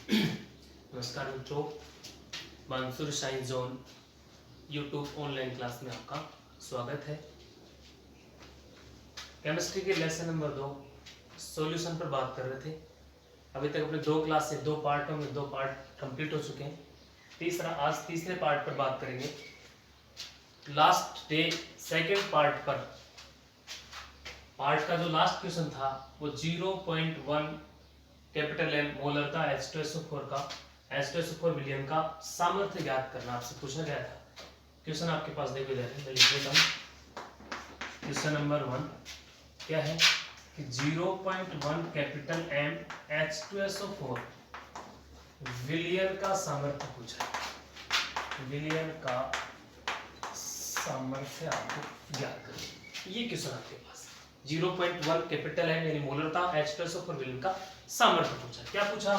नमस्कार मित्रों, Mansoor science zone YouTube online class में आपका स्वागत है। केमिस्ट्री के लेसन नंबर 2 सॉल्यूशन पर बात कर रहे थे। अभी तक अपने दो क्लास से दो पार्टों में दो पार्ट कंप्लीट हो चुके हैं। आज तीसरे पार्ट पर बात करेंगे। लास्ट डे सेकेंड पार्ट पर पार्ट का जो लास्ट क्वेश्चन था वो 0.1 कैपिटल एम मोलर का H2SO4 का H2SO4 विलयन का सामर्थ्य ज्ञात करना आपसे पूछा गया था। क्वेश्चन आपके पास देखो इधर है, मैं लिख देता हूं। क्वेश्चन नंबर 1 क्या है कि 0.1 कैपिटल एम H2SO4 विलयन का सामर्थ्य पूछा है। विलयन का सामर्थ्य आपको ज्ञात करना। ये क्वेश्चन आपके पास 0.1 कैपिटल एम यानी मोलरता H2SO4 विलयन का सामर्थ्य पूछा। क्या पूछा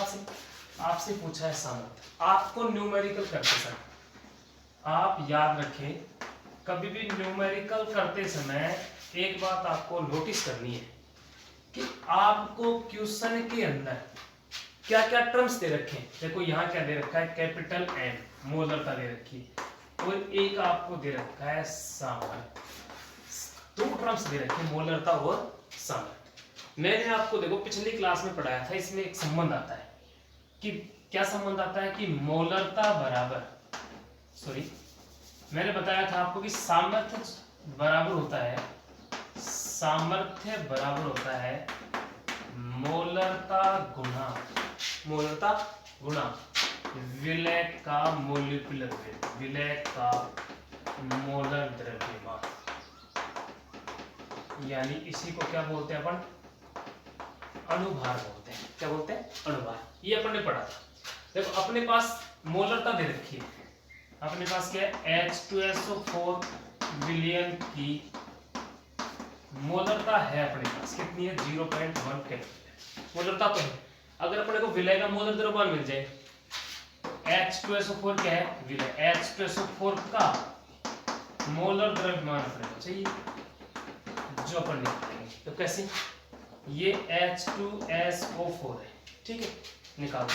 आपसे पूछा है सामर्थ्य। आपको न्यूमेरिकल करते समय आप याद रखें, कभी भी न्यूमेरिकल करते समय एक बात आपको नोटिस करनी है कि आपको क्वेश्चन के अंदर क्या क्या टर्म्स दे रखे हैं। देखो यहाँ क्या दे रखा है, कैपिटल एम मोलरता दे रखी है और एक आपको दे रखा है सामर्थ्य। दो टर्म्स दे रखे हैं, मोलरता और सामर्थ्य। मैंने आपको देखो पिछली क्लास में पढ़ाया था, इसमें एक संबंध आता है कि क्या संबंध आता है कि मोलरता बराबर मैंने बताया था आपको कि सामर्थ्य बराबर होता है मोलरता गुणा विलय का मोलिकुलर वेट, विलय का मोलर द्रव्यमान, यानी इसी को क्या बोलते हैं अपन, अणुभार बोलते हैं। क्या बोलते हैं, अणुभार। ये अपन ने पढ़ा था। देखो अपने पास मोलरता दे रखी है, अपने पास क्या है, H2SO4 विलयन की मोलरता है अपने पास कितनी है, 0.1 कैपिटल मोलरता तो है। अगर अपने को विलय का मोलर द्रव्यमान मिल जाए, H2SO4 क्या है, विलय H2SO4 का मोलर द्रव्यमान अपने को चाहिए जो अपन निकालेंगे। तो कैसे, ये H2SO4 है, ठीक है, निकाल दो।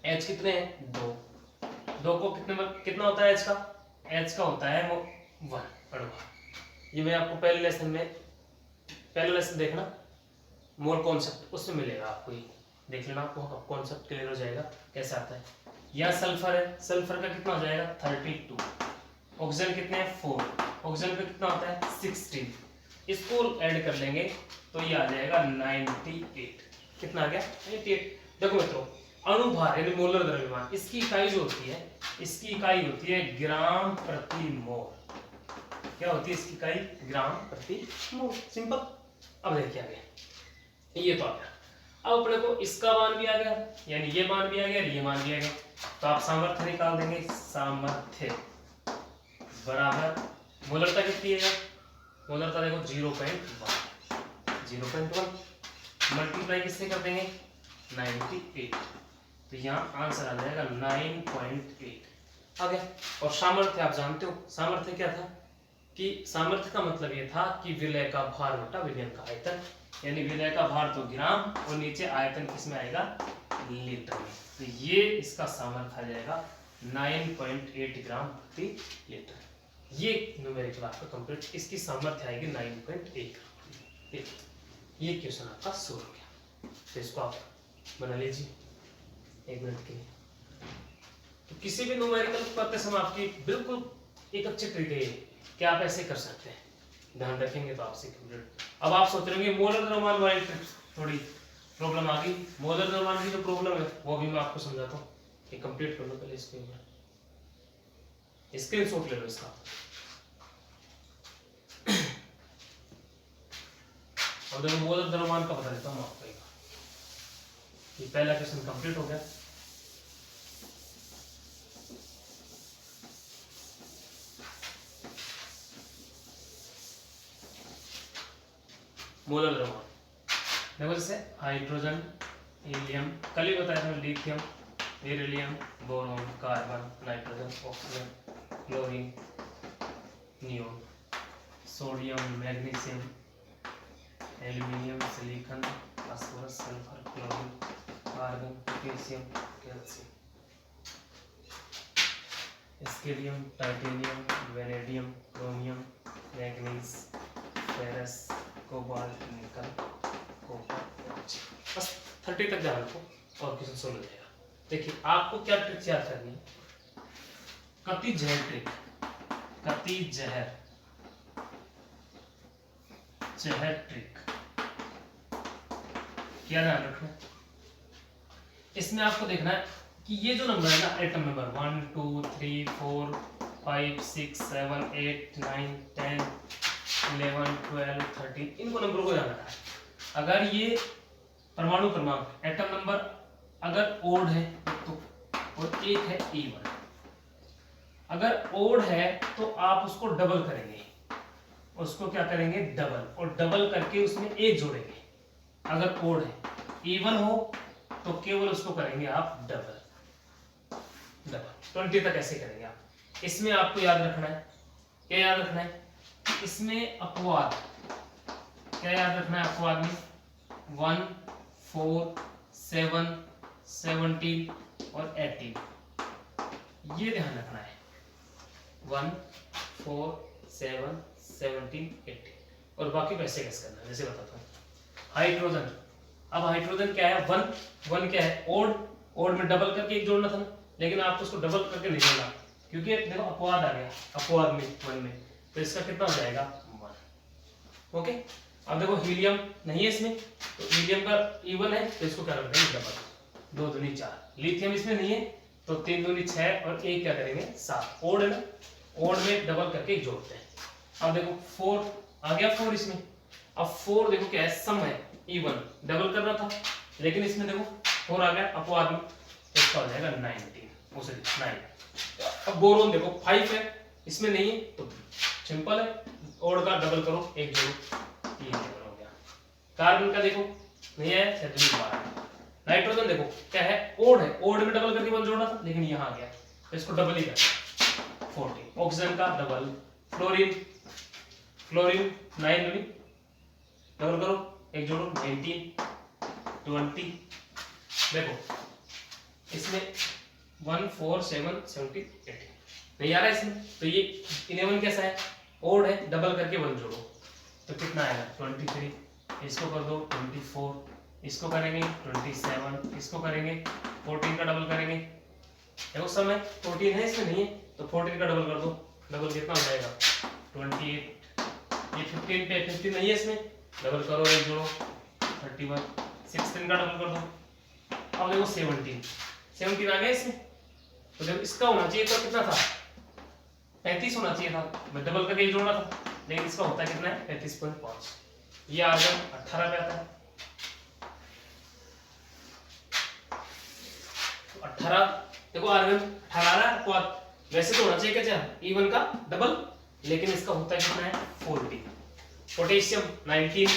H कितने हैं, दो को कितना होता है H का होता है वो 1 अणुभार। ये मैं आपको पहले लेसन देखना मोल कॉन्सेप्ट, उसमें मिलेगा आपको, ये देख लेना, आपको कॉन्सेप्ट क्लियर हो जाएगा कैसे आता है। यहाँ सल्फर है, सल्फर का कितना हो जाएगा 32, ऑक्सीजन कितने हैं 4, ऑक्सीजन का कितना होता है 16, इसको ऐड कर लेंगे तो ये आ जाएगा 98। कितना आ गया 98। देखो मित्रों, अणुभार यानी मोलर द्रव्यमान, इसकी इकाई जो होती है, इसकी इकाई होती है ग्राम प्रति मोल। क्या होती है इसकी इकाई, ग्राम प्रति मोल। सिंपल। अब देखिए आगे, ये तो आ गया। अब अपने को इसका मान भी आ गया, यानी ये मान भी आ गया, ये मान भी आ गया। तो आप सामर्थ्य निकाल देंगे, सामर्थ्य बराबर मोलरता कितनी है, मोलरता देखो 0.1 मल्टीप्लाई किससे कर देंगे 98। तो यहाँ आंसर आ जाएगा 9.8 आ गया। और सामर्थ्य आप जानते हो, सामर्थ्य क्या था कि सामर्थ्य का मतलब ये था कि विलय का भार बटा विलयन का आयतन, यानी विलय का भार तो ग्राम और नीचे आयतन किसमें आएगा, लीटर में। तो ये इसका सामर्थ्य आ जाएगा 9.8 ग्राम प्रति लीटर। ये न्यूमेरिकल आपका कंप्लीट, इसकी सामर्थ्य आएगी 9.1। ये क्वेश्चन आपका सोल्व हो गया। तो इसको आप बना लीजिए 1 मिनट के लिए। तो किसी भी न्यूमेरिकल करते समय आपकी बिल्कुल एक अच्छी ट्रिक है कि आप ऐसे कर सकते हैं, ध्यान रखेंगे तो आपसे कंप्लीट। अब आप सोच रहे होंगे मोलर द्रव्यमान वाली थोड़ी प्रॉब्लम आ गई, मोलर द्रव्यमान की जो प्रॉब्लम है वो भी मैं आपको समझाता हूँ। ये कंप्लीट कर लो पहले, स्क्रीनशॉट ले लो इसका। अब देखो मोलर द्रव्यमान का बता देता हूँ आपको। ये पहला क्वेश्चन कंप्लीट हो गया। मोलर द्रव्यमान देखो, जैसे हाइड्रोजन, हीलियम, कल ही बताया था, lithium, beryllium, boron, carbon, nitrogen, oxygen, chlorine, neon, sodium, magnesium, aluminium, silicon, phosphorus, sulphur, chlorine, carbon, magnesium, calcium, scandium, titanium, vanadium, chromium, manganese, ferrous, cobalt, nickel, copper. बस 30 तक ध्यान रखो और क्वेश्चन सोल्व हो जाएगा। देखिए आपको क्या ट्रिक याद करनी है, कति जहर ट्रिक, कति जहर ट्रिक, क्या ध्यान रखना है इसमें, आपको देखना है कि ये जो नंबर है ना एटम नंबर 1 2 3 4 5 6 7 8 9 10 11 12 13, इनको नंबरों को ध्यान रखना है। अगर ये परमाणु क्रमांक एटम नंबर अगर ओड है तो और एक है इवन, अगर ओड है तो आप उसको डबल करेंगे, उसको क्या करेंगे डबल, और डबल करके उसमें एक जोड़ेंगे। अगर ओड है, इवन हो तो केवल उसको करेंगे आप डबल। 20 तक ऐसे करेंगे आप। इसमें आपको याद रखना है, क्या याद रखना है इसमें अपवाद, क्या याद रखना है अपवाद में 1 4 7 17 और 18, ये ध्यान रखना है 1 4 7 17 18, और बाकी को ऐसे कैसे करना है जैसे बताता हूँ। हाइड्रोजन, अब हाइड्रोजन क्या है 1 क्या है ओड में डबल करके एक जोड़ना था ना, लेकिन आपको उसको डबल करके नहीं जोड़ना क्योंकि देखो अपवाद आ गया, अपवाद में 1 में, तो इसका कितना हो जाएगा 1। ओके, अब देखो हीलियम नहीं है इसमें, तो हीलियम का इवन है तो इसको क्या कर देंगे डबल, 2 दूनी 4। लिथियम इसमें नहीं है तो 3 दूनी 6 और 1 क्या करेंगे 7। ओड है ना, ओड में डबल करके एक जोड़ते हैं। अब देखो 4 आ गया 4 इसमें, अब 4 देखो क्या है सम है इवन, डबल करना था लेकिन इसमें देखो 4 आ गया अपवाद में, तो इसका हो जाएगा 19 उसे 9। अब बोरोन देखो 5 है इसमें नहीं है तो सिंपल है, ओड का डबल करो एक जोड़ो, ये डबल हो गया। कार्बन का देखो नहीं है 12। नाइट्रोजन देखो क्या है ओड है, ओड में डबल करके 1 जोड़ना था लेकिन यहाँ आ गया तो इसको डबल ही करना 14। ऑक्सीजन का डबल, फ्लोरीन 9 दूनी डबल करो एक जोड़ो 19 20। देखो इसमें 1 4 7 17 18 नहीं आ रहा है इसमें, तो ये 11 कैसा है ओड है, डबल करके 1 जोड़ो तो कितना आएगा 23। इसको कर दो 24, इसको करेंगे 27, इसको करेंगे 14 का डबल करेंगे, देखो सम है 14 है इसमें नहीं है तो 14 का डबल कर दो, डबल कितना हो जाएगा 28। ये 15 पे 15 नहीं है इसमें, डबल करो एक जोड़ो 31। 16 का डबल कर दो, अब देखो 17 आ गया इसमें, तो देखो इसका होना चाहिए तो कितना था 35 होना चाहिए था, मैं डबल करके जोड़ना था लेकिन इसका होता है कितना है 35.5। ये आर्गन 18 पे आता है, तो 18 देखो आर्गन 18 को वैसे तो होना चाहिए क्या इवन का डबल, लेकिन इसका होता है कितना है 40। पोटेशियम 19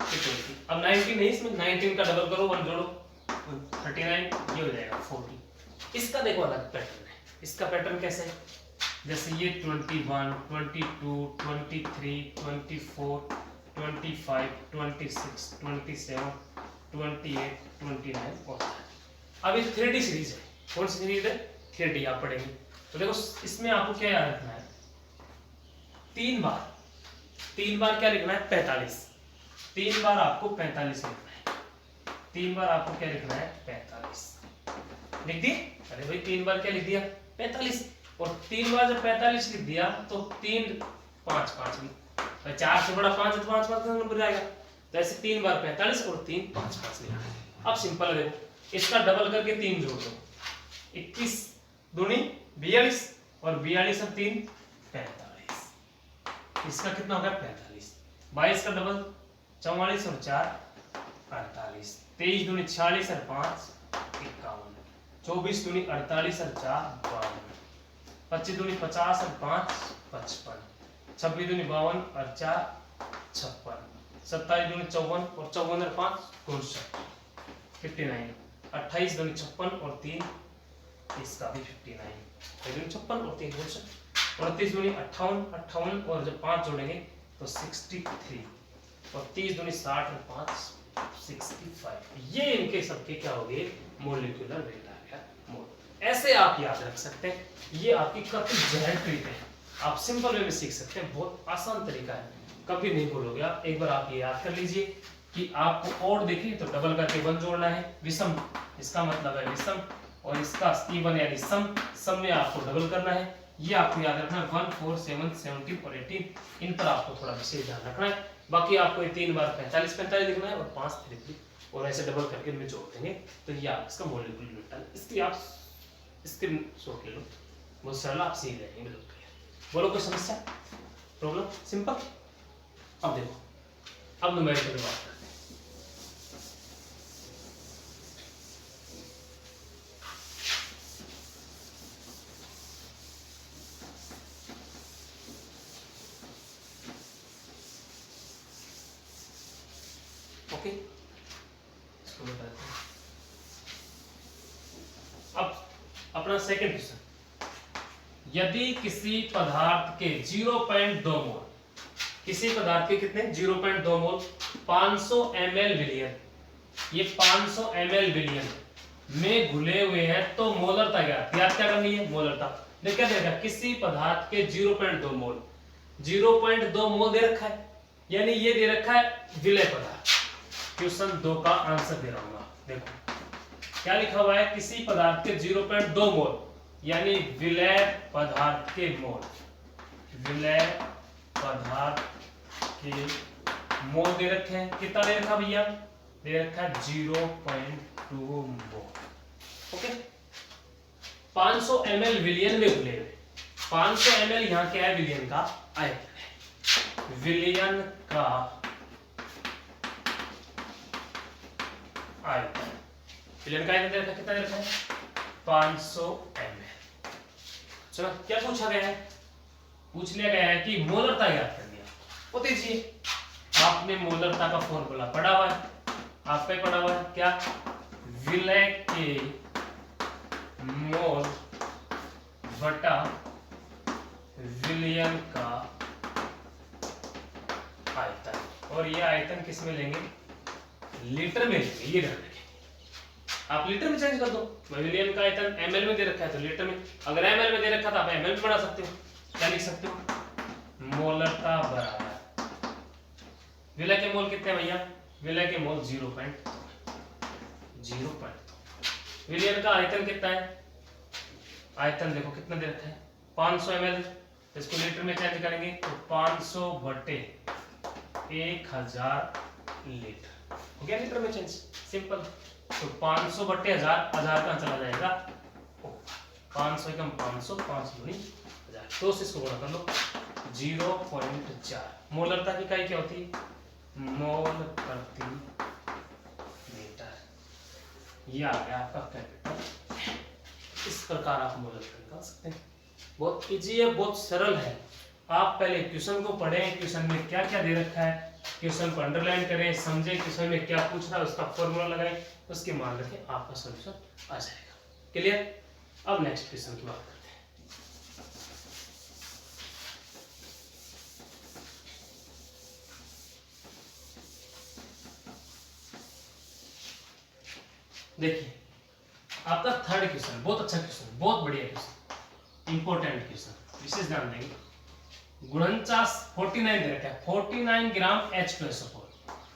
20, अब 19 नहीं इसमें 19 का डबल करो 1 जोड़ो 39, ये हो जाएगा 40। इसका देखो अलग पैटर्न है, इसका पैटर्न कैसे है जैसे ये 21 22 23 24 25 26 27 28 29 होता है। अब ये 3D सीरीज है, कौन सी सीरीज है 3D आप पढ़ेंगे, तो देखो इसमें आपको क्या याद रखना है 3 बार क्या लिखना है 45, 3 बार आपको 45 लिखना है, 3 बार आपको क्या लिखना है 45 लिख दिए। अरे भाई 3 बार क्या लिख दिया 45, और 3 बार जब 45 लिख दिया तो 3 5 5 भाई 4 से बड़ा 5 है तो 5 5 का नंबर आएगा, तो ऐसे 3 बार 45 और 3 5 5 लिखा। अब सिंपल है देखो इसका डबल करके 3 जोड़ दो 21 दूनी 42 और 42 और 3 45, इसका कितना होगा 45। 22 का डबल 44 और 4 48, 23 दूनी 46 और 5 51, 24 दूनी 48 और 4 52, 25 दूनी 50 और 5 55, 26 दूनी 52 और 4 56, 27 दूनी 54 और 54 और 5 59 59, 28 दूनी 56 और 3 इसका भी 59, 56 और 3 59, 29 दूनी 58 और जब 5 जोड़ेंगे तो 63, और 30 दूनी 60 और 5 65। ये इनके सबके क्या हो गए मोलिकुलर वेट आ गया मोल। ऐसे आप याद रख सकते हैं, ये आपकी काफी जहर ट्रिक है, आप सिंपल वे में सीख सकते हैं, बहुत आसान तरीका है, कभी नहीं भूलोगे आप। एक बार आप ये याद कर लीजिए कि आपको और देखिए तो डबल करके 1 जोड़ना है, विषम इसका मतलब है विषम, और इसका इवन यानी सम, सम में आपको डबल करना है। ये आपको याद रखना है 1 4 7 17 और 18, इन पर आपको थोड़ा विशेष ध्यान रखना है। बाकी आपको ये 3 बार 45 45 लिखना है और 5 33 और ऐसे डबल करके इनमें जोड़ देंगे, तो ये आप इसका मोलिकुलर वेट है। इसकी आप स्क्रीनशॉट ले लो, बहुत सरल, आप सीख जाएंगे बिल्कुल क्लियर। बोलो कोई समस्या, प्रॉब्लम, सिंपल। अब देखो, अब न्यूमेरिकल की बात करते हैं। ओके, इसको बताते हैं। अब अपना सेकंड क्वेश्चन, यदि किसी पदार्थ के 0.2 मोल, किसी पदार्थ के कितने 0.2 मोल 500 ml विलियन, ये 500 ml विलियन में घुले हुए हैं, तो मोलरता याद क्या करनी है, मोलरता। देखिए क्या देगा, किसी पदार्थ के 0.2 मोल, 0.2 मोल दे रखा है, यानी ये दे रखा है विलय पदार्थ। क्वेश्चन 2 का आंसर दे रहा हूं, देखो क्या लिखा हुआ है, किसी पदार्थ के 0.2 मोल यानी विलय पदार्थ के मोल, विलय पदार्थ के मोल दे रखे हैं। कितना दे रखा भैया, दे रखा है 0.2 मोल। ओके, 500 ml विलियन में घुले हुए, 500 ml यहां क्या है, विलियन का आयतन है, विलियन का आयतन, विलियन का आयतन दे रखा, कितना दे रखा है 500 ml। चलो क्या पूछा गया है, पूछ लिया गया है कि मोलरता याद करनी है, वो दीजिए। आपने मोलरता का फॉर्मूला पढ़ा हुआ है, आपका पढ़ा हुआ है क्या, विलय के मोल बटा विलियन का आयतन, और ये आयतन किस में लेंगे, लीटर में लेंगे, ये ध्यान रखें। आप लीटर में चेंज कर दो, विलियन का आयतन ml में दे रखा है तो लीटर में, अगर ml में दे रखा था आप ml में बढ़ा सकते हो, क्या लिख सकते हो, मोलरता बराबर विलय के मोल कितने भैया, विलय के मोल 0.2, विलियन का आयतन कितना है, आयतन देखो कितना दे रखा है 500 ml, इसको लीटर में चेंज करेंगे तो 500 बटे 1000 लीटर हो गया, लीटर में चेंज, सिंपल। तो 500 बटे 1000, 1000 कहां चला जाएगा, 500 कम 500, 500 दूनी 1000, तो इसको गुणा कर लो 0.4। मोलरता की इकाई क्या होती है, मोल प्रति लीटर, ये आ गया आपका कैपिटल। इस प्रकार आप मोलरता निकाल सकते हैं, बहुत इजी है, बहुत सरल है। आप पहले क्वेश्चन को पढ़ें, क्वेश्चन में क्या क्या दे रखा है, क्वेश्चन को अंडरलाइन करें, समझें क्वेश्चन में क्या पूछ रहा है, उसका फॉर्मूला लगाएं, उसके मान रखें, आपका सॉल्यूशन आ जाएगा। क्लियर। अब नेक्स्ट क्वेश्चन की बात करते हैं। देखिए आपका थर्ड क्वेश्चन, बहुत अच्छा क्वेश्चन, बहुत बढ़िया क्वेश्चन, इंपॉर्टेंट क्वेश्चन, विशेष ध्यान देंगे। गुणनचास 49 दे रखा है, 49 ग्राम H2SO4,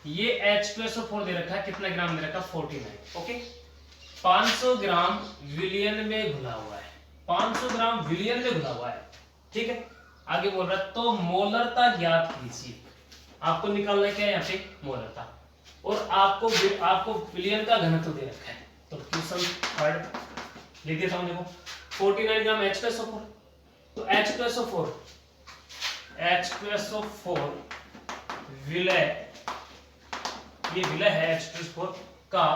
ये H2SO4 दे रखा है, कितना ग्राम दे रखा है 49। ओके, 500 ग्राम विलियन में घुला हुआ है, 500 ग्राम विलियन में घुला हुआ है, ठीक है। आगे बोल रहा है तो मोलरता ज्ञात कीजिए, आपको निकालना क्या है यहाँ पे मोलरता, और आपको विलियन का घनत्व दे रखा है। तो क्वेश्चन थर्ड लिख देता हूं, देखो 49 ग्राम H2SO4, तो H2SO4 विलय, ये विलय है H2SO4 का,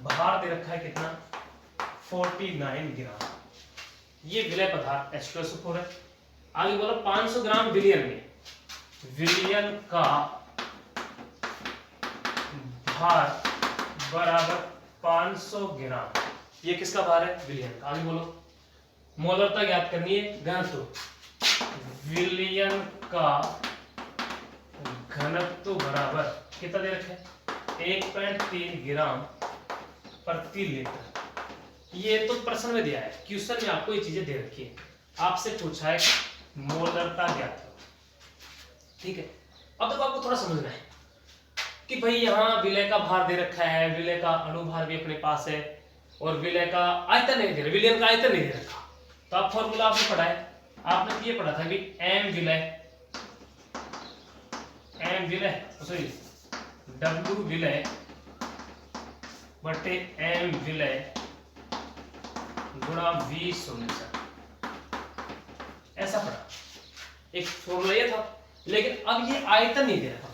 भार दे रखा है कितना 49 ग्राम, ये विलय पदार्थ H2SO4 है। आगे बोलो 500 ग्राम विलियन में, विलियन का भार बराबर 500 ग्राम, ये किसका भार है, विलियन का। आगे बोलो मोलरता ज्ञात करनी है, घनत्व, विलियन का घनत्व बराबर कितना दे रखा है 1.3 ग्राम प्रति लीटर। ये तो प्रश्न में दिया है, क्वेश्चन में आपको ये चीजें दे रखी है, आपसे पूछा है मोलरता ज्ञात करो, ठीक है। अब तक आपको थोड़ा समझना है कि भाई यहाँ विलय का भार दे रखा है, विलय का अणुभार भी अपने पास है, और विलय का आयतन नहीं दे रहा, विलयन का आयतन नहीं दे रखा। तो आप फॉर्मूला आपने पढ़ा है, आपने ये पढ़ा था कि एम विलय सॉरी डब्ल्यू विलय बटे एम विलय गुणा वी सॉल्यूशन, ऐसा पढ़ा, एक फॉर्मूला ये था। लेकिन अब ये आयतन नहीं दे रखा,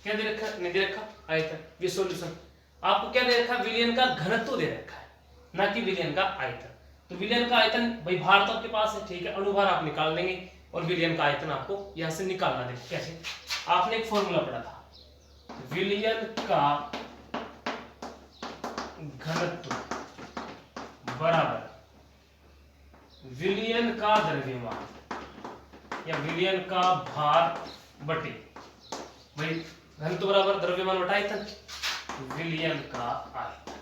क्या दे रखा, नहीं दे रखा आयतन, वी सॉल्यूशन। आपको क्या दे रखा, विलयन का घनत्व दे रखा है, ना कि विलयन का आयतन। तो विलयन का आयतन भाई भार तो आपके पास है, ठीक है, अणुभार आप निकाल देंगे, और विलयन का आयतन आपको यहां से निकालना है। कैसे, आपने एक फॉर्मूला पढ़ा था, विलयन का घनत्व बराबर विलयन का द्रव्यमान या विलयन का भार बटे, भाई घनत्व बराबर द्रव्यमान बटा आयतन, विलयन का आयतन।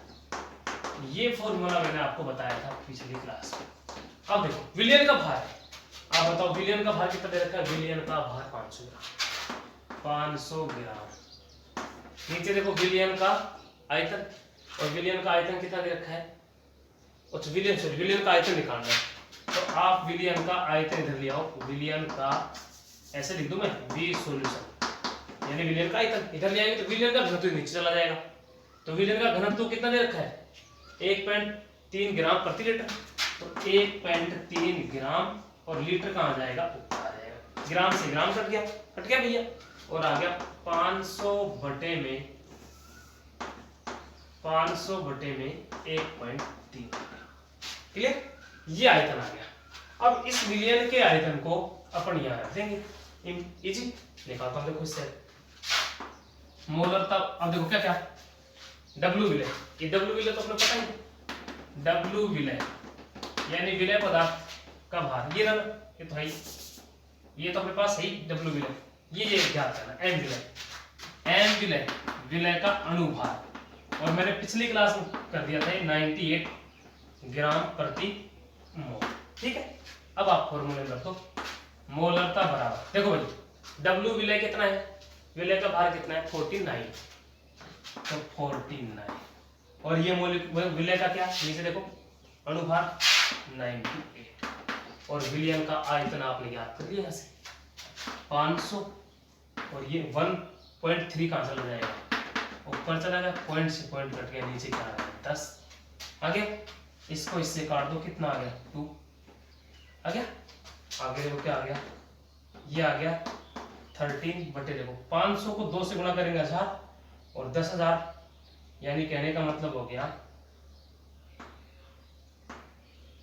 ये फॉर्मूला मैंने आपको बताया था पिछली क्लास में। अब देखो विलयन का भार है, आप बताओ विलयन का भार कितना दे रखा है, विलयन का भार 500 ग्राम, 500 ग्राम। नीचे देखो विलयन का आयतन, और विलयन का आयतन कितना दे रखा है, अच्छा विलयन का आयतन निकालना है। तो आप विलयन का आयतन इधर ले आओ, विलयन का ऐसे लिख दूं मैं, वी सॉल्यूशन यानी विलयन का आयतन इधर ले आएंगे तो विलयन का घनत्व नीचे चला जाएगा। तो विलयन का घनत्व कितना दे रखा है, 1.3 ग्राम प्रति लीटर। तो 1.3 ग्राम, और लीटर कहाँ जाएगा, ऊपर आ जाएगा, ग्राम से ग्राम कट गया भैया, और आ गया 500 बटे में 1.3। क्लियर, ये आयतन आ गया। अब इस विलयन के आयतन को अपन यहां रख देंगे, इजी निकालता हूं, देखो इससे मोलरता। अब देखो क्या क्या, डब्ल्यू विलय, ये डब्ल्यू विलय तो अपने पता ही, डब्ल्यू विलय यानी विलय पदार्थ का भार, ये रहा, ये तो है, ये तो अपने पास है डब्ल्यू विलय, ये ज्ञात करना, एम विलय विलय का अणुभार, और मैंने पिछली क्लास में कर दिया था 98 ग्राम प्रति मोल, ठीक है। अब आप फॉर्मूले में रखो, मोलरता बराबर, देखो भाई डब्ल्यू विलय कितना है, विलय का भार कितना है 49, तो 49, और ये विलय का क्या, नीचे देखो अणुभार 98, और विलयन का आयतन आपने याद कर लिया ऐसे 500, और ये 1.3 कहां चला जाएगा, ऊपर चला गया, पॉइंट से पॉइंट कट गया, नीचे क्या आ गया 10 आ गया, इसको इससे काट दो, कितना आ गया 2 आ गया, आगे देखो क्या आ गया, ये आ गया 13 बटे, देखो 500 को 2 से गुणा करेंगे 1000, और 10,000, यानी कहने का मतलब हो गया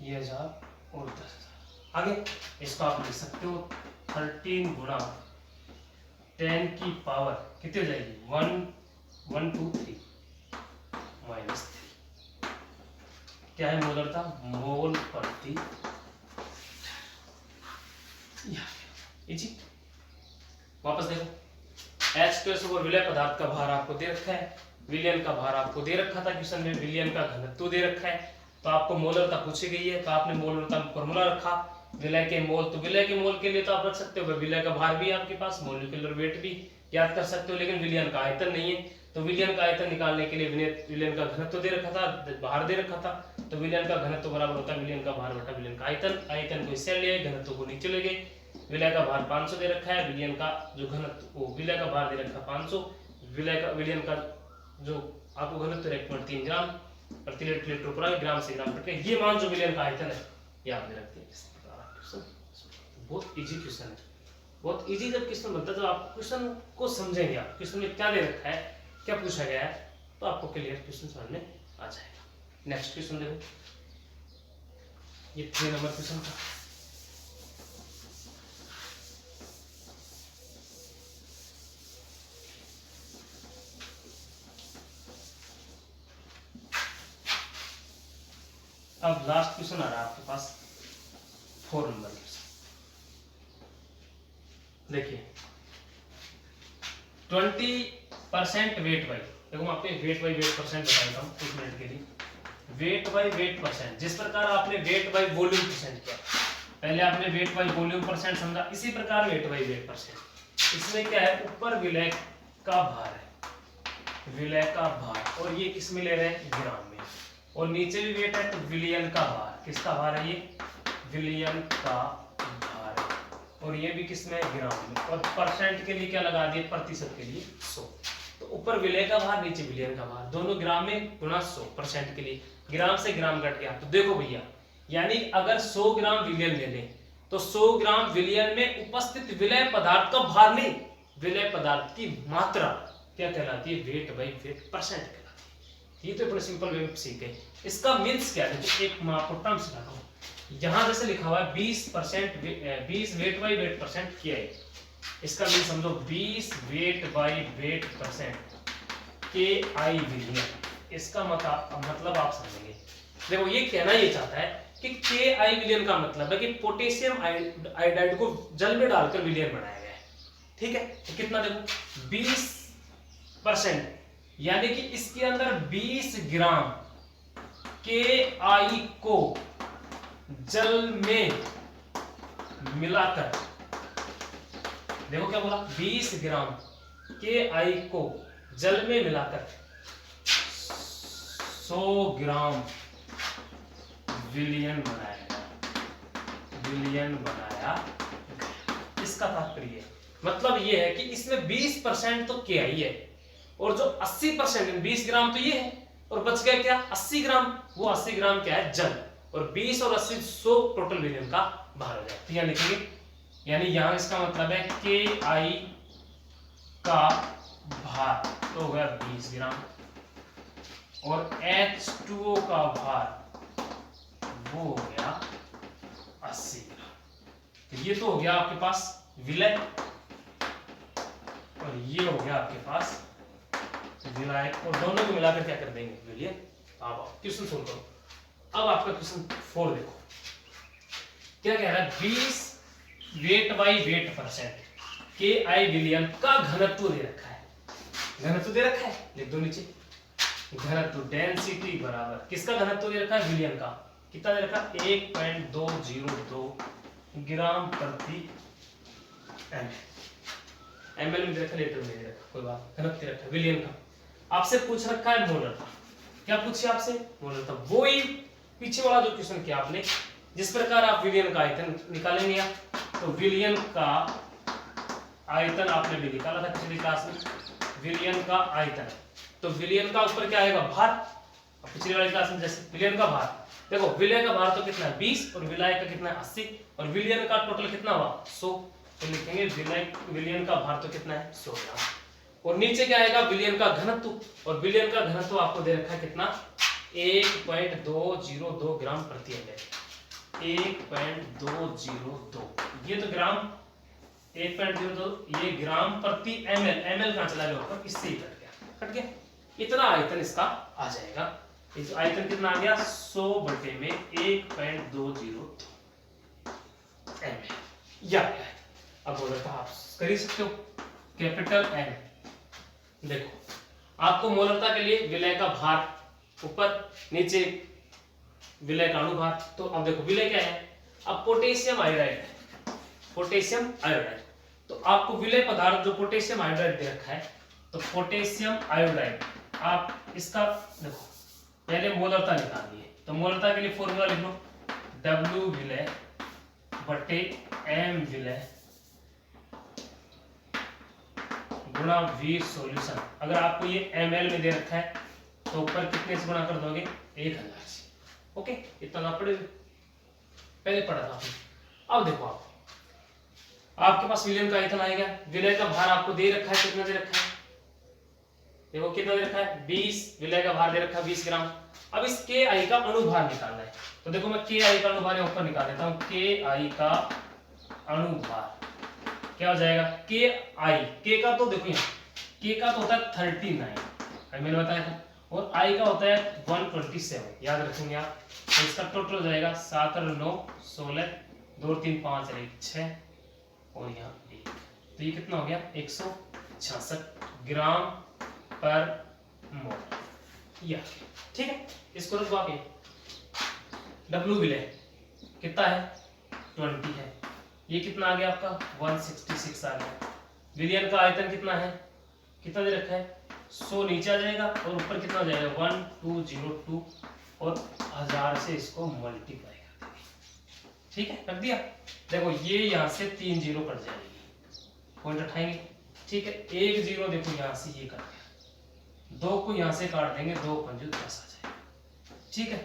ये 1000 और 10,000। आगे इसको आप लिख सकते हो 13 गुणा 10 की पावर कितनी हो जाएगी 123 -3, क्या है मोलरता, मोल प्रति इजी। वापस देखो, H+ और विलय पदार्थ का भार आपको दे रखा है, विलयन का भार आपको दे रखा था क्वेश्चन में, विलयन का घनत्व दे रखा है, तो आपको मोलरता पूछी गई है, तो आपने मोलरता में फॉर्मूला रखा, विलय के मोल, तो विलय के मोल के लिए तो आप रख सकते हो, विलय का भार भी आपके पास, मोलिकुलर वेट भी याद कर सकते हो, लेकिन विलयन का आयतन नहीं है, तो विलयन का आयतन निकालने के लिए विलयन का घनत्व दे रखा था, भार दे रखा था, तो विलयन का घनत्व बराबर होता है विलयन का भार बटा विलयन का आयतन, आयतन को इससे ले आए, घनत्व को नीचे ले गए, विलय का भार 500 दे रखा है, विलयन का जो घनत्व, वो विलय का भार दे रखा 500, विलयन का जो आपको घनत्व 1.3 ग्राम प्रति लीटर ऊपर ग्राम से ग्राम कट गया, ये मान जो विलयन का आयतन है ये आपने रख दिया। बहुत इजी क्वेश्चन है, बहुत इजी जब क्वेश्चन बनता है, जब आप क्वेश्चन को समझेंगे, आप क्वेश्चन में क्या दे रखा है, क्या पूछा गया है, तो आपको क्लियर क्वेश्चन समझ में आ जाएगा। नेक्स्ट क्वेश्चन देखो, ये 3 नंबर क्वेश्चन था। अब लास्ट क्वेश्चन आ रहा है आपके पास 4 नंबर क्वेश्चन, देखिए 20% वेट बाई देखो मैं आपको वेट बाई वेट परसेंट बताता हूँ कुछ मिनट के लिए। वेट बाई वेट परसेंट, जिस प्रकार आपने वेट बाई वॉल्यूम परसेंट किया, पहले आपने वेट बाई वॉल्यूम परसेंट समझा, इसी प्रकार वेट बाई वेट परसेंट। इसमें क्या है, ऊपर विलय का भार है, विलय का भार, और ये किस में ले रहे हैं, ग्राम में, और नीचे भी वेट है तो विलियन का भार। किसका भार है, ये विलियन का भार है, और ये भी किसमें, ग्राम में, और परसेंट के लिए क्या लगा दिए, प्रतिशत के लिए 100। तो ऊपर विलय का भार, नीचे विलियन का भार, दोनों ग्राम में गुणा 100 परसेंट के लिए, ग्राम से ग्राम कट गया। तो देखो भैया, यानी अगर 100 ग्राम विलियन ले लें तो 100 ग्राम विलियन में उपस्थित विलय पदार्थ का भार नहीं, विलय पदार्थ की मात्रा क्या कहलाती है, वेट बाई वेट परसेंट कहलाती है। ये तो बड़ा सिंपल वे में सीख गए। इसका मीन्स क्या है, तो एक मैं आपको टर्म सिखाता हूँ। यहाँ जैसे लिखा हुआ है 20 वेट बाई वेट परसेंट किया है, इसका मीन समझो 20 वेट बाई वेट परसेंट के आई विलियन। इसका मतलब आप समझेंगे। देखो ये कहना ये चाहता है कि के आई विलियन का मतलब है कि पोटेशियम आयोडाइड को जल में डालकर विलियन बनाया गया है, ठीक है। तो कितना, देखो 20%, यानी कि इसके अंदर 20 ग्राम के आई को जल में मिलाकर, देखो क्या बोला, 20 ग्राम के आई को जल में मिलाकर 100 ग्राम विलियन बनाया गया, विलियन बनाया गया। इसका तात्पर्य मतलब ये है कि इसमें 20% तो के आई है, और जो 80% 20 ग्राम तो ये है, और बच गया क्या, 80 ग्राम। वो 80 ग्राम क्या है, जल, और 20 और 80 100 टोटल विलियन का भार हो जाए। तो यहाँ लिखेंगे, यानी यहां इसका मतलब है के आई का भार तो हो गया 20 ग्राम, और H2O का भार वो हो गया 80 ग्राम। तो ये तो हो गया आपके पास विलय, और ये हो गया आपके पास विलय, और दोनों को मिलाकर क्या कर देंगे, विलियन। अब क्वेश्चन सोल्व करो। अब आपका क्वेश्चन 4 देखो, क्या कह रहा है, 20 वेट बाई वेट परसेंट के आई विलियन का घनत्व दे रखा है, घनत्व दे रखा है, लिख दो नीचे, घनत्व डेंसिटी बराबर, किसका घनत्व दे रखा है, विलियन का। कितना दे रखा है, 1.202 ग्राम प्रति एमएल में दे रखा, लीटर में दे रखा, कोई बात, घनत्व दे रखा है विलियन का। आपसे पूछ रखा है मोलरता, क्या पूछे आपसे, मोलरता। वो ही पीछे वाला जो क्वेश्चन किया आपने, जिस प्रकार आप विलियन का आयतन निकालेंगे, तो विलियन का आयतन आपने भी निकाला था पिछली क्लास में, विलियन का आयतन, तो विलियन का ऊपर क्या आएगा, भार। पिछली वाली क्लास में जैसे विलियन का भार, देखो विलय का भार तो कितना है 20, और विलय का कितना है 80, और विलियन का टोटल कितना हुआ 100। तो लिखेंगे विलियन का भार तो कितना है 100 ग्राम, और नीचे क्या आएगा, विलियन का घनत्व, और विलियन का घनत्व आपको दे रखा है कितना, 1.202 ग्राम प्रति एमएल, 1.202, ये तो ग्राम, 1.02 ये ग्राम प्रति एमएल, एमएल कहां चला गया ऊपर, इससे ही कट गया, इतना आयतन इसका आ जाएगा। इस आयतन कितना आ गया, 100 बटे में 1.202 एमएल, या अब बोला था आप कर ही सकते हो, कैपिटल एम। देखो आपको मोलरता के लिए विलय का भार ऊपर, नीचे विलय का अनुभार। तो अब देखो विलय क्या है, अब पोटेशियम आयोडाइड है, पोटेशियम आयोडाइड, तो आपको विलय पदार्थ जो पोटेशियम आयोडाइड दे रखा है, तो पोटेशियम आयोडाइड आप इसका देखो पहले मोलरता निकालिए, तो मोलरता के लिए फॉर्मूला लिख लो, W विलय बटे M विलय गुणा V सॉल्यूशन। अगर आपको ये ml में दे रखा है तो ऊपर कितने से गुणा कर दोगे, 1000 से। ओके, इतना ना पड़े, पहले पढ़ा था आपने। अब देखो आपके पास विलयन का आयतन आएगा, विलय का भार आपको दे रखा है, कितना दे रखा है, देखो कितना दे रखा है 20, विलय का भार दे रखा है 20 ग्राम। अब इस के आई का अनुभार निकालना है, तो देखो मैं के आई का अनुभार ऊपर निकाल देता हूं, के आई का अनुभार क्या हो जाएगा, के आई, के का तो देखो यहाँ के का तो होता है 39, मैंने बताया था, और आई का होता है 127, याद रखेंगे आप। तो इसका टोटल हो जाएगा 7 और 9 16, 2 3 5 और 1 6, और यहाँ 1, तो ये कितना हो गया 166 ग्राम पर ये ठीक है, इसको रखो आप। डब्ल्यू विलय कितना है 20 है, ये कितना आ गया आपका 166 आ गया। विलयन का आयतन कितना है, कितना दे रखा है 100 नीचे आ जाएगा और ऊपर कितना हो जाएगा 1202 और 1000 से इसको मल्टीप्लाई कर देंगे। ठीक है, रख दिया। देखो ये यहाँ से 3 जीरो कट जाएगी, पॉइंट उठाएंगे। ठीक है, 1 जीरो देखो यहाँ से ये कट गया, 2 को यहाँ से काट देंगे, 2 पंजे 10 आ जाएगा। ठीक है,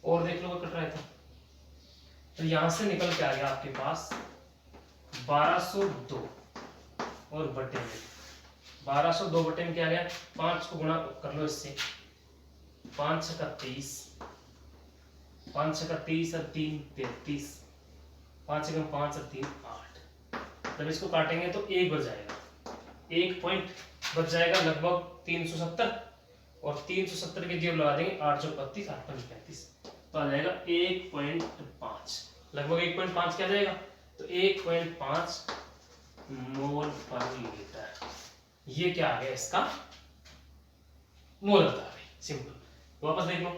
और देख लो कट रहा था, तो यहाँ से निकल के आ गया आपके पास 1202 और बटे में 1202 बटे में क्या आ गया 5 को गुणा कर लो इससे, 5 छक्का 30, 5 छक्का 30 और 3 33, 5 एकम 5 और 3 8। जब इसको काटेंगे तो 1 बच जाएगा, 1 पॉइंट बच जाएगा लगभग 370 और 370 के जीरो लगा देंगे 8 चौक 32 8 पंच 35, तो आ जाएगा 1.5, लगभग 1.5 क्या जाएगा तो 1.5 मोल पर लीटर। ये क्या आ गया इसका मोल बता रहे, सिंपल। वापस देख लो,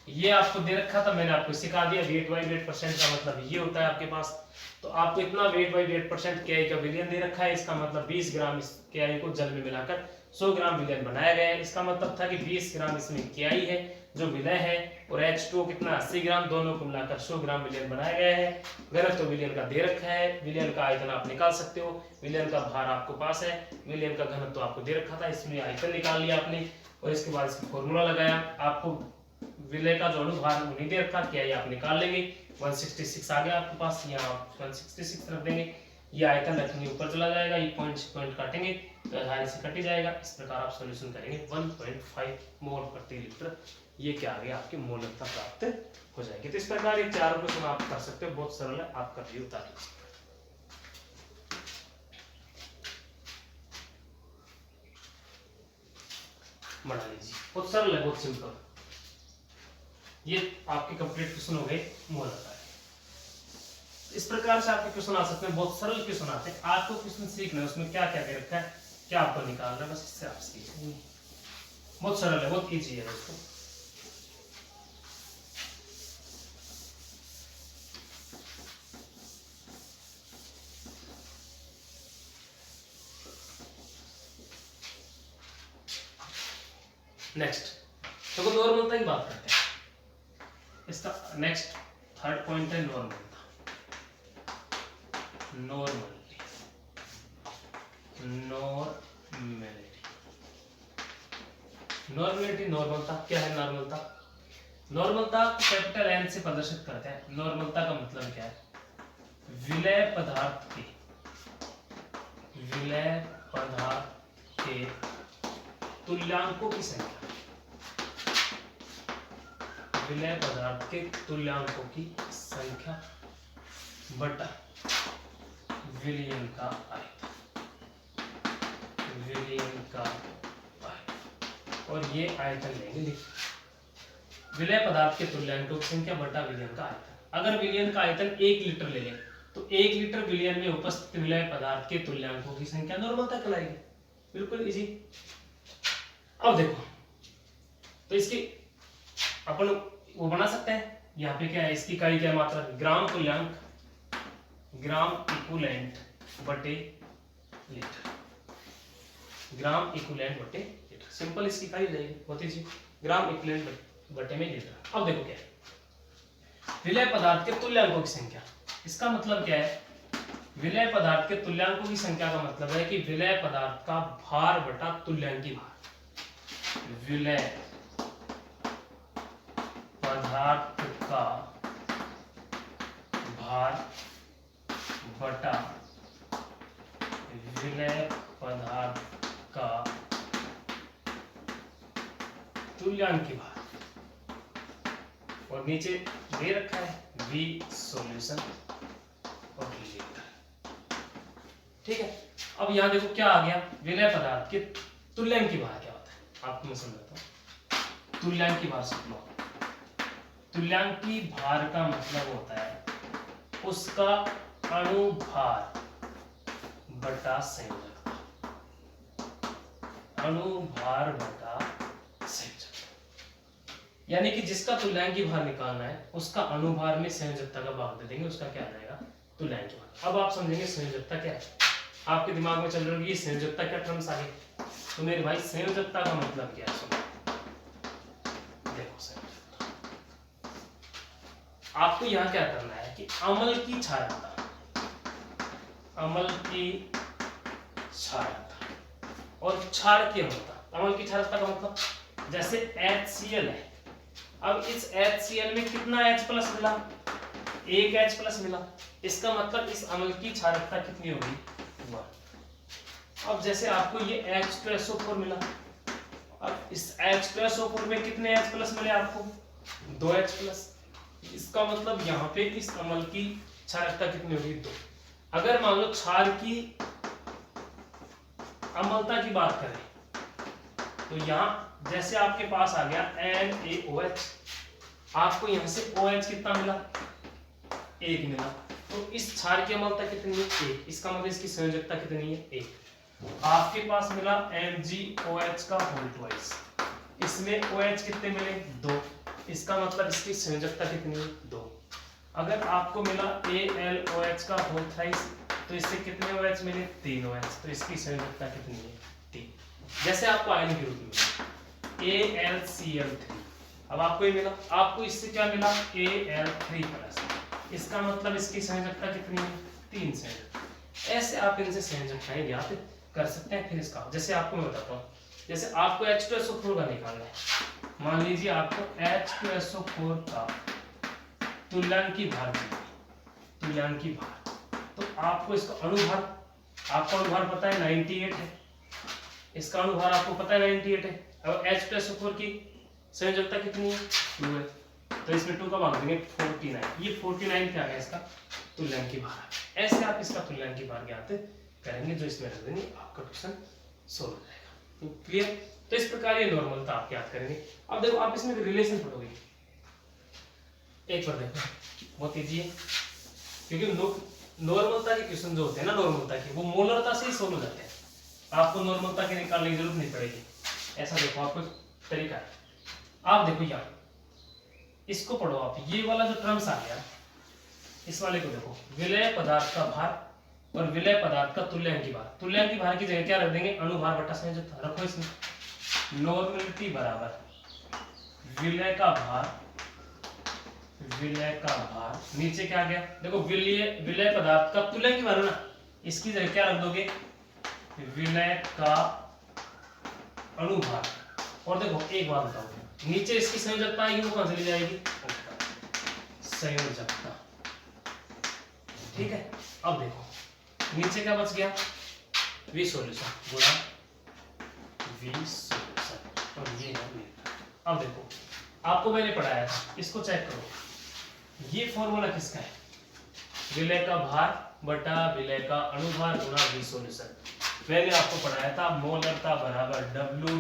ये आपको दे रखा था, मैंने आपको सिखा दिया वेट बाई वेट परसेंट का मतलब ये होता है आपके पास। तो आपको इतना वेट बाई वेट परसेंट के आई का विलयन दे रखा है, इसका मतलब 20 ग्राम इस के आई को जल में मिलाकर 100 ग्राम विलयन बनाया गया है। इसका मतलब था कि 20 ग्राम इसमें के आई है जो विलय है, और H2O कितना 80 ग्राम, दोनों को मिलाकर 100 ग्राम विलयन बनाया गया है। घनत्व विलयन का दे रखा है, विलयन का आयतन आप निकाल सकते हो, विलयन का भार आपको पास है, विलयन का घनत्व आपको दे रखा था, इसमें आयतन निकाल लिया आपने और इसके बाद इसका फॉर्मूला लगाया। आपको विलय का जो अनुभार नहीं दे रखा, क्या ये आप निकाल लेंगे, 166 आ गया आपके पास, यहाँ 166 रख देंगे, ये आयतन रखेंगे ऊपर चला जाएगा, ये पॉइंट से पॉइंट काटेंगे तो आधार से कट ही जाएगा। इस प्रकार आप सॉल्यूशन करेंगे 1.5 मोल प्रति लीटर, ये क्या आ गया आपकी मोलकता प्राप्त हो जाएगी। तो इस प्रकार ये 4 क्वेश्चन आप कर सकते हो, बहुत सरल है, आप कर उतार लीजिए। बना लीजिए, बहुत सरल है, बहुत सिंपल। ये आपके कंप्लीट क्वेश्चन हो गए मोलकता है। इस प्रकार से आपके क्वेश्चन आ सकते हैं, बहुत सरल क्वेश्चन आते हैं। आपको क्वेश्चन सीखना है उसमें क्या क्या दे रखा है, क्या आपको निकालना है, बस इससे आप सीखेंगे। बहुत सरल है, बहुत इजी है दोस्तों। नेक्स्ट तो नॉर्मलता की बात करते हैं। इसका नेक्स्ट थर्ड पॉइंट है नॉर्मलता। नॉर्मलिटी, नॉर्मलिटी, नॉर्मलता क्या है। नॉर्मलता कैपिटल एन से प्रदर्शित करते हैं। नॉर्मलता का मतलब क्या है, विलय पदार्थ के तुल्यांकों की संख्या, विलय पदार्थ के तुल्यांकों की संख्या बटा विलयन का आयतन, विलयन का आयतन, और ये आयतन लेंगे विलय पदार्थ के तुल्यांकों की संख्या बटा विलयन का आयतन। अगर विलयन का आयतन 1 लीटर ले लें तो 1 लीटर विलयन में उपस्थित विलय पदार्थ के तुल्यांकों की संख्या नॉर्मलता कहलाएगी। बिल्कुल इजी। अब देखो, तो इसकी अपन वो बना सकते हैं, यहाँ पे क्या है, इसकी इकाई क्या मात्रा, ग्राम तुल्यांक, ग्राम इक्विवेलेंट बटे लीटर, ग्राम इक्विवेलेंट बटे लीटर। सिंपल इसकी इकाई हो जाएगी, बहुत इजी, ग्राम इक्विवेलेंट बटे में लीटर। अब देखो क्या है, विलय पदार्थ के तुल्यांकों की संख्या, इसका मतलब क्या है, विलय पदार्थ के तुल्यांकों की संख्या का मतलब है कि विलय पदार्थ का भार बटा तुल्यांकी भार, विलय पदार्थ का भार बटा विलय पदार्थ का तुल्यांकी भार, और नीचे दे रखा है V सॉल्यूशन और लीटर। ठीक है, अब यहां देखो क्या आ गया, विलय पदार्थ के तुल्यांकी भार क्या होता है आपको मैं समझाता हूं। तुल्यांकी भार समझ लो, तुल्यांकी भार का मतलब होता है उसका अणुभार बटा संयोजकता, अणुभार बटा संयोजकता। यानी कि जिसका तुल्यांकी भार निकालना है उसका अनुभार में संयोजकता का भाग दे देंगे, उसका क्या आ जाएगा, तुल्यांकी भार। अब आप समझेंगे संयोजकता क्या है। आपके दिमाग में चल रही होगी संयोजकता क्या टर्म्स आ गई, तो मेरे भाई संयोजकता का मतलब क्या है सुनो। देखो संयोजकता, आपको यहाँ क्या करना है कि अम्ल की क्षारकता, अम्ल की क्षारकता और क्षार की अम्लता। अम्ल की क्षारकता का मतलब जैसे HCl है, अब इस HCl में कितना H प्लस मिला, एक H प्लस मिला, इसका मतलब इस अम्ल की क्षारकता कितनी होगी, 1। अब जैसे आपको ये H2SO4 मिला, अब इस H2SO4 में कितने H प्लस मिले आपको, 2 H प्लस, इसका मतलब यहाँ पे इस अम्ल की क्षारकता कितनी होगी, 2। अगर मान लो क्षार की अम्लता की बात करें तो यहाँ जैसे आपके पास आ गया NaOH, आपको यहाँ से OH कितना मिला, 1 मिला, तो इस क्षार की अम्लता कितनी है, 1, इसका मतलब इसकी संयोजकता कितनी है, 1। आपके पास मिला MgOH का होल ट्वाइस, इसमें OH कितने मिले, 2, इसका मतलब इसकी संयोजकता कितनी है, 2। अगर आपको मिला AlOH का होल थ्राइस, तो इससे कितने OH मिले, 3 OH, तो इसकी संयोजकता कितनी है, 3। जैसे आपको आयन के रूप में मिला AlCl3, अब आपको ये मिला, आपको इससे क्या मिला, Al3+, इसका मतलब इसकी संयोजकता कितनी है, 3 संयोजकता। ऐसे आप इनसे संयोजकताएं ज्ञात कर सकते हैं। फिर इसका जैसे आपको मैं बताता हूँ, जैसे आपको H2SO4 का निकालना है, मान लीजिए आपको H2SO4 का तुल्यांकी भार चाहिए, तुल्यांकी भार, तो आपको इसका अनुभार, आपको अनुभार पता है 98 है, इसका अनुभार आपको पता है 98 है। अब H2SO4 की संयोजकता कितनी है, 2 है, तो इसमें 2 का भाग देंगे 49, ये 49 क्या है इसका तुल्यांकी भार। ऐसे आप इसका तुल्यांकी भार ज्ञात करेंगे, जो इसमें रख देंगे, आपका क्वेश्चन सोल्व हो जाएगा। तो क्लियर, तो इस प्रकार ये नॉर्मलता आप याद करेंगे। अब देखो आप इसमें रिलेशन पढ़ोगे, एक बार देखो, बहुत इजी है, क्योंकि नॉर्मलता के क्वेश्चन जो होते हैं ना, नॉर्मलता के, वो मोलरता से ही सोल्व हो जाते हैं, आपको नॉर्मलता के निकालने की जरूरत नहीं पड़ेगी। ऐसा देखो आपको तरीका है, आप देखो यहाँ इसको पढ़ो आप, ये वाला जो टर्म्स आ गया, इस वाले को देखो, विलय पदार्थ का भार और विलय पदार्थ का तुल्यांकी भार। तुल्यांकी भार की जगह क्या रख देंगे, अनुभार बटा संयोजकता रखो इसमें, नॉर्मलिटी बराबर विलय का भार, विलय का भार, नीचे क्या आ गया, देखो विलय पदार्थ का तुल्यांकी भार है ना, इसकी जगह क्या रख दोगे, विलय का अनुभार। और देखो एक बात बताओ, नीचे इसकी संयोजकता आएगी, वो कहां चली जाएगी, संयोजकता, ठीक है। अब देखो नीचे क्या बच गया, V सॉल्यूशन गुणा V सॉल्यूशन, और ये है मेरा। अब देखो आपको मैंने पढ़ाया था, इसको चेक करो, ये फॉर्मूला किसका है, विलय का भार बटा विलय का अनुभार गुणा V सॉल्यूशन। मैंने आपको पढ़ाया था मोलरता बराबर W